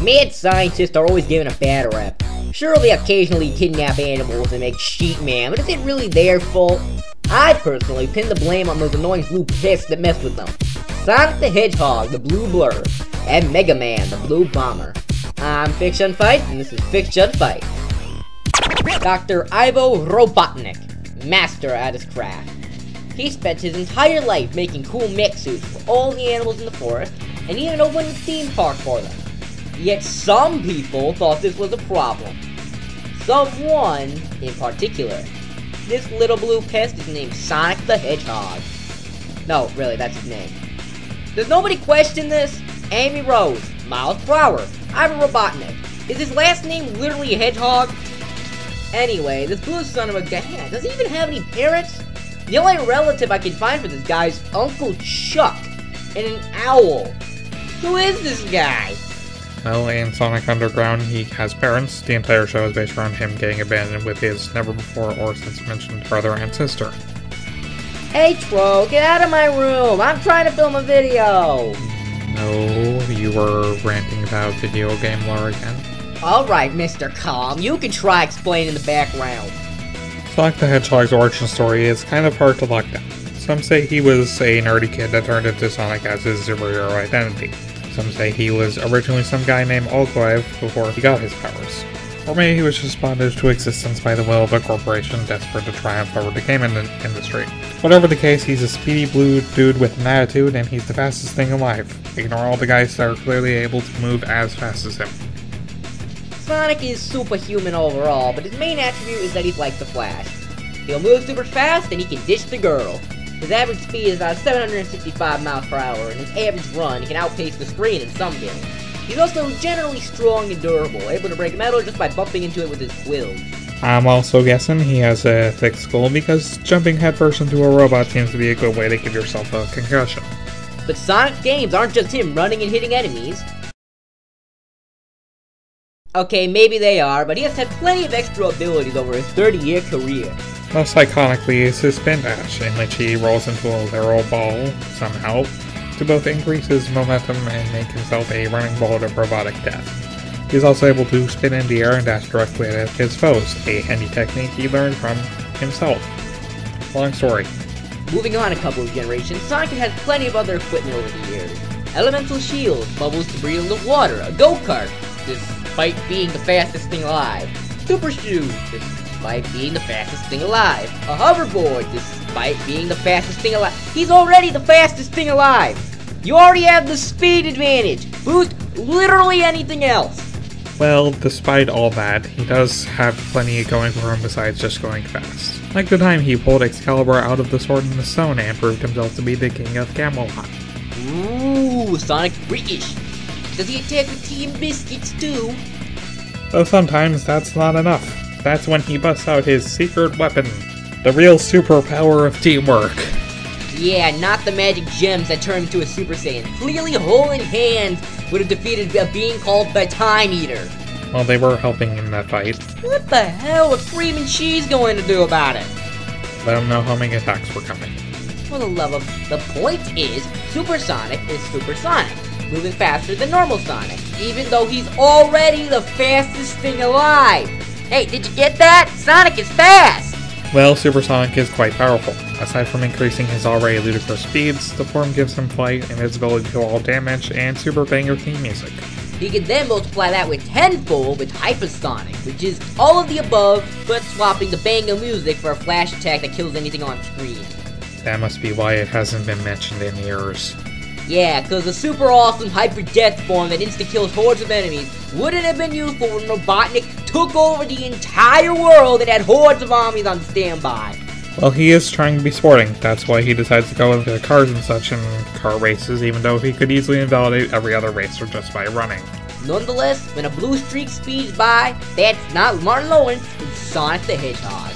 Mad scientists are always given a bad rep. Sure, they occasionally kidnap animals and make sheep man, but is it really their fault? I personally pin the blame on those annoying blue piss that mess with them. Sonic the Hedgehog, the Blue Blur, and Mega Man, the Blue Bomber. I'm Fiction Fight, and this is Fiction Fight. Dr. Ivo Robotnik, master at his craft. He spent his entire life making cool mech suits for all the animals in the forest, and even opened a theme park for them. Yet some people thought this was a problem. Someone in particular. This little blue pest is named Sonic the Hedgehog. No, really, that's his name. Does nobody question this? Amy Rose, Miles Prower, Ivo Robotnik. Is his last name literally a hedgehog? Anyway, this blue son of a gun, does he even have any parents? The only relative I can find for this guy is Uncle Chuck, and an owl. Who is this guy? Well, in Sonic Underground, he has parents. The entire show is based around him getting abandoned with his never-before or since-mentioned brother and sister. Hey, Tro, get out of my room! I'm trying to film a video! No, you were ranting about video game lore again. Alright, Mr. Calm, you can try explaining the background. Sonic the Hedgehog's origin story is kind of hard to lock down. Some say he was a nerdy kid that turned into Sonic as his superhero identity. Some say he was originally some guy named Olgoev before he got his powers. Or maybe he was just spawned into existence by the will of a corporation desperate to triumph over the game industry. Whatever the case, he's a speedy blue dude with an attitude, and he's the fastest thing alive. Ignore all the guys that are clearly able to move as fast as him. Sonic is superhuman overall, but his main attribute is that he's like the Flash. He'll move super fast, and he can ditch the girl. His average speed is about 765 miles per hour, and his average run, he can outpace the screen in some games. He's also generally strong and durable, able to break metal just by bumping into it with his quills. I'm also guessing he has a thick skull because jumping headfirst into a robot seems to be a good way to give yourself a concussion. But Sonic games aren't just him running and hitting enemies. Okay, maybe they are, but he has had plenty of extra abilities over his 30-year career. Most iconically is his spin dash, in which he rolls into a literal ball, somehow, to both increase his momentum and make himself a running ball to robotic death. He's also able to spin in the air and dash directly at his foes, a handy technique he learned from himself. Long story. Moving on a couple of generations, Sonic has had plenty of other equipment over the years. Elemental shields, bubbles to breathe underwater, a go-kart, despite being the fastest thing alive, super shoes, despite being the fastest thing alive, a hoverboard, despite being the fastest thing alive. He's already the fastest thing alive! You already have the speed advantage! Boost literally anything else! Well, despite all that, he does have plenty going for him besides just going fast. Like the time he pulled Excalibur out of the Sword in the Stone and proved himself to be the king of Camelot. Ooh, Sonic British! Does he attack with tea and biscuits too? Though sometimes that's not enough. That's when he busts out his secret weapon, the real superpower of teamwork. Yeah, not the magic gems that turn him into a Super Saiyan. Clearly holding hands would have defeated a being called the Time Eater. Well, they were helping in that fight. What the hell was Cream and Cheese going to do about it? Let them know how many attacks were coming. For the love of... The point is, Super Sonic is Super Sonic, moving faster than normal Sonic, even though he's already the fastest thing alive. Hey, did you get that? Sonic is fast! Well, Super Sonic is quite powerful. Aside from increasing his already ludicrous speeds, the form gives him flight and his ability to all damage and super banger theme music. He can then multiply that with tenfold with Hypersonic, which is all of the above, but swapping the banger music for a flash attack that kills anything on screen. That must be why it hasn't been mentioned in years. Yeah, cause the super awesome Hyper Death form that insta-kills hordes of enemies wouldn't have been useful when Robotnik took over the entire world and had hordes of armies on standby. Well, he is trying to be sporting. That's why he decides to go into cars and such in car races, even though he could easily invalidate every other racer just by running. Nonetheless, when a blue streak speeds by, that's not Martin Lawrence, it's Sonic the Hedgehog.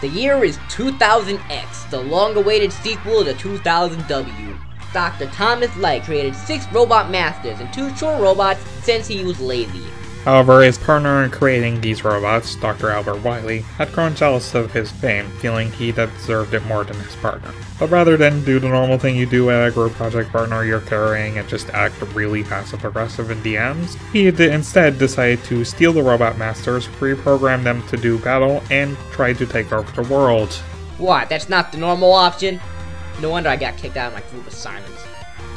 The year is 2000X, the long-awaited sequel to 2000W. Dr. Thomas Light created 6 robot masters and 2 short robots since he was lazy. However, his partner in creating these robots, Dr. Albert Wily, had grown jealous of his fame, feeling he deserved it more than his partner. But rather than do the normal thing you do at a group project partner you're carrying and just act really passive-aggressive in DMs, he instead decided to steal the Robot Masters, reprogram them to do battle, and try to take over the world. What, that's not the normal option? No wonder I got kicked out of my group assignments.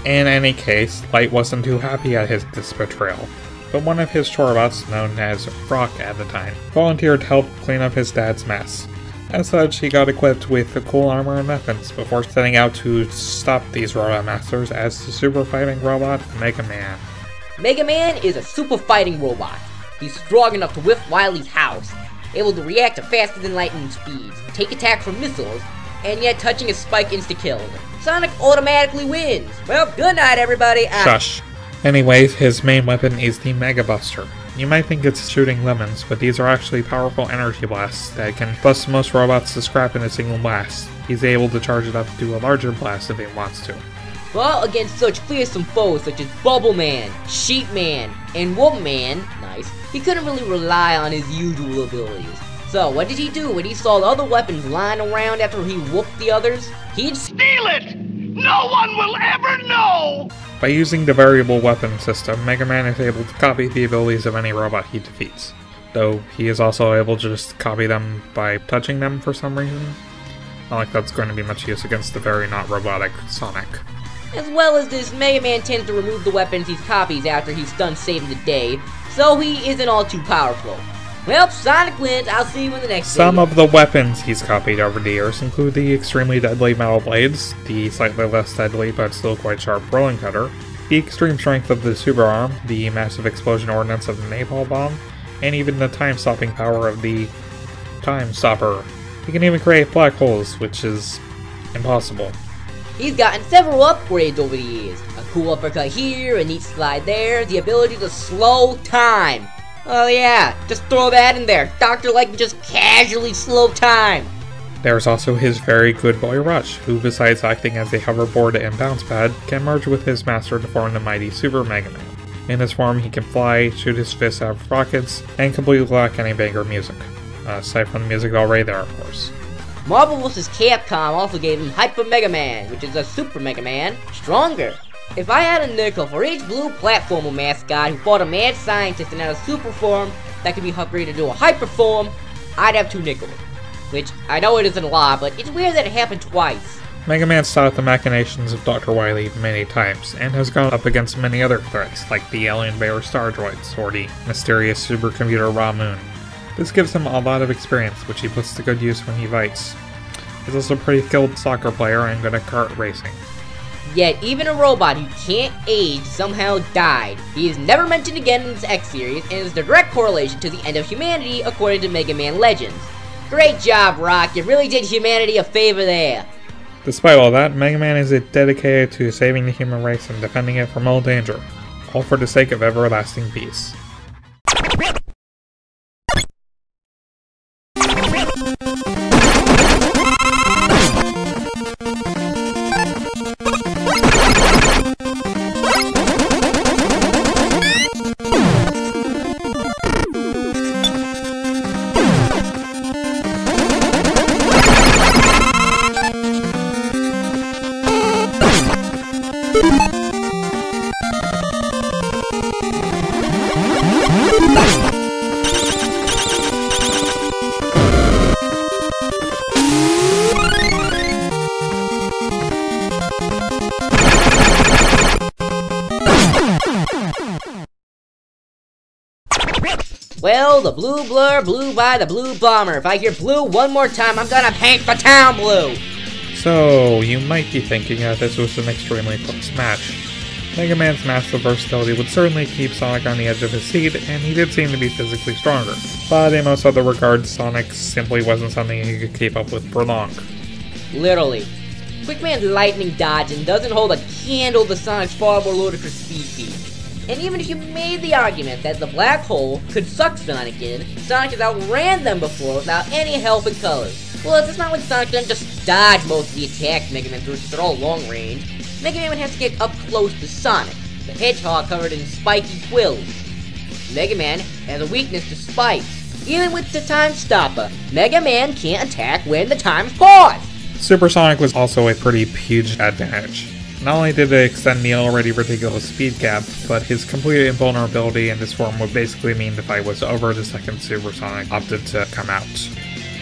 In any case, Light wasn't too happy at this betrayal. But one of his chorobots, known as Rock at the time, volunteered to help clean up his dad's mess. As such, he got equipped with the cool armor and weapons before setting out to stop these Robot Masters as the super fighting robot, Mega Man. Mega Man is a super fighting robot. He's strong enough to whip Wily's house, able to react at faster than lightning speeds, take attack from missiles, and yet touching a spike insta-kills. Sonic automatically wins! Well, good night everybody! Shush. Anyways, his main weapon is the Mega Buster. You might think it's shooting lemons, but these are actually powerful energy blasts that can bust most robots to scrap in a single blast. He's able to charge it up to do a larger blast if he wants to. Well, against such fearsome foes such as Bubble Man, Sheep Man, and Wolf Man, nice, he couldn't really rely on his usual abilities. So, what did he do when he saw the other weapons lying around after he whooped the others? He'd steal it! No one will ever know! By using the variable weapon system, Mega Man is able to copy the abilities of any robot he defeats. Though, he is also able to just copy them by touching them for some reason. Not like that's going to be much use against the very not robotic Sonic. As well as this, Mega Man tends to remove the weapons he copies after he's done saving the day, so he isn't all too powerful. Well, Sonic wins. I'll see you in the next video. Some of the weapons he's copied over the years include the extremely deadly metal blades, the slightly less deadly but still quite sharp rolling cutter, the extreme strength of the super arm, the massive explosion ordnance of the napalm bomb, and even the time-stopping power of the Time Stopper. He can even create black holes, which is impossible. He's gotten several upgrades over the years. A cool uppercut here, a neat slide there, the ability to slow time. Oh yeah, just throw that in there. Dr. Light can just casually slow time. There's also his very good boy Rush, who besides acting as a hoverboard and bounce pad, can merge with his master to form the mighty Super Mega Man. In this form, he can fly, shoot his fists out of rockets, and completely lack any banger music. Aside from the music already there, of course. Marvel vs. Capcom also gave him Hyper Mega Man, which is a Super Mega Man, stronger. If I had a nickel for each blue platformer mascot who fought a mad scientist and had a super form that could be upgraded to a hyper form, I'd have 2 nickels. Which, I know it isn't a lot, but it's weird that it happened twice. Mega Man stopped the machinations of Dr. Wily many times, and has gone up against many other threats, like the alien bear star droids, or the mysterious supercomputer Ra Moon. This gives him a lot of experience, which he puts to good use when he fights. He's also a pretty skilled soccer player and good at kart racing. Yet, even a robot who can't age somehow died. He is never mentioned again in this X series, and is the direct correlation to the end of humanity according to Mega Man Legends. Great job, Rock, you really did humanity a favor there. Despite all that, Mega Man is dedicated to saving the human race and defending it from all danger, all for the sake of everlasting peace. Well, the blue blur blew by the blue bomber. If I hear blue one more time, I'm gonna paint the town blue! So, you might be thinking that this was an extremely close match. Mega Man's massive versatility would certainly keep Sonic on the edge of his seat, and he did seem to be physically stronger. But in most other regards, Sonic simply wasn't something he could keep up with for long. Literally. Quickman's lightning dodging doesn't hold a candle to Sonic's far more ludicrous speed feat. And even if you made the argument that the black hole could suck Sonic in, Sonic has outran them before without any help in colors. Plus, it's not like Sonic doesn't just dodge most of the attacks Mega Man threw since they're all long range. Mega Man would have to get up close to Sonic, the hedgehog covered in spiky quills. Mega Man has a weakness to spikes. Even with the time stopper, Mega Man can't attack when the time's paused. Supersonic was also a pretty huge advantage. Not only did it extend the already ridiculous speed gap, but his complete invulnerability in this form would basically mean the fight was over the second Supersonic opted to come out.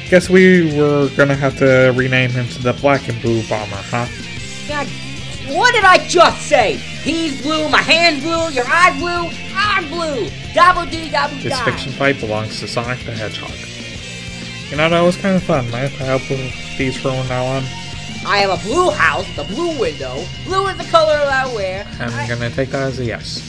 Guess we were gonna have to rename him to the Black and Blue Bomber, huh? God, what did I just say? He's blue, my hand's blue, your eye's blue, I'm blue! Double D, double This fiction fight belongs to Sonic the Hedgehog. You know, that was kind of fun. Might have to help with these from now on. I have a blue house, the blue window. Blue is the color that I wear. I'm gonna take that as a yes.